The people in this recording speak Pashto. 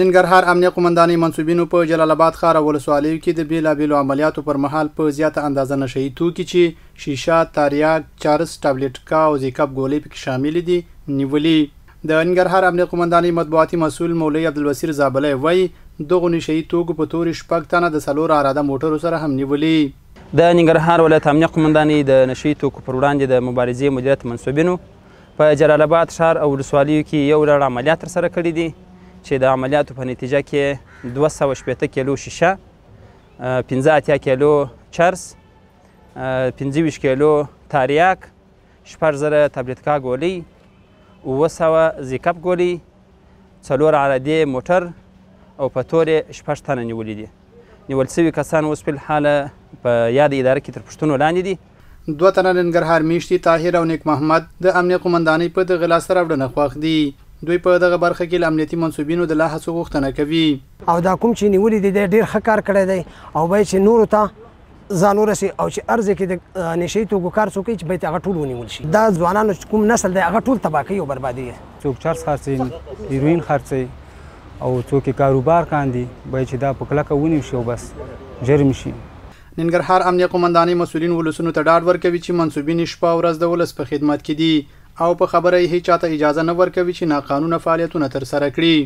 ننګرهار امنیه قومندانۍ منصوبینو په جلال آباد ښار او ولسوالیو کې د بیلابیلو عملیاتو پر مهال په زیاته اندازه نشهیي توکي چې شیشه، تریاک، چرس، ټابلیټکا او زیکاپ ګولۍ پکې شامل دي نیولي. د ننګرهار امنیه قومندانۍ مطبوعاتي مسؤل مولوي عبدالبصیر زابلی وایي دغو نشهیي توکو په تورې 6 تنه د 4 اراده موټرو سره هم نیولي. د ننګرهار ولایت امنیه قومندانۍ د نشهیي توکو پر وړاندې د مبارزې مدیریت منصوبینو په جلال آباد ښار او ولسوالیو کې یو لړ عملیات ترسره کړي دي چې د عملیاتو په نتیجه کې 280 کیلو شیشه، 15 کیلو چرس، 25 کیلو تریاک، 6000 تابلیټکا ګولۍ، 700 زیکاپ ګولۍ، 4 عرادې موټر او په تورې 6 تنه نیولي دي. نیول شوي کسان اوس په الحال په یاد اداره کې تر پوښتنو لاندې دي. 2 تنه ننګرهار میشتي طاهر او نیک محمد د امنیه قومندانۍ په دغه لاسته راوړنه خوښ دي. دوی په دغه برخه کې له امنیتي منصوبینو د لا هڅو غوښتنه کوي او دا کوم چې نیولي دي ډېر ښه کار کړی دی او باید چې نورو ته ځان ورسي او چې ارزه کې د نشهیي توکو کار څوک چې باید هغه ټول ونیول شي. دا ځوانانو کوم نسل دی هغه ټول تباه کوي او بربادي. څوک چرس خرڅوي، هیروین خرڅوي او څوک کاروبار کاندي باید چې دا په کلکه ونیول شي او بس جرم شي. ننګرهار امنیه قومندانۍ مسؤلین ولسونو ته ډاډ ورکوي چې منصوبین شپه ورځ د ولس په خدمت کې دي او په خبره یې هیڅ چاته اجازه نه ورکوي چې ناقانونه فعالیتونه ترسره کړي.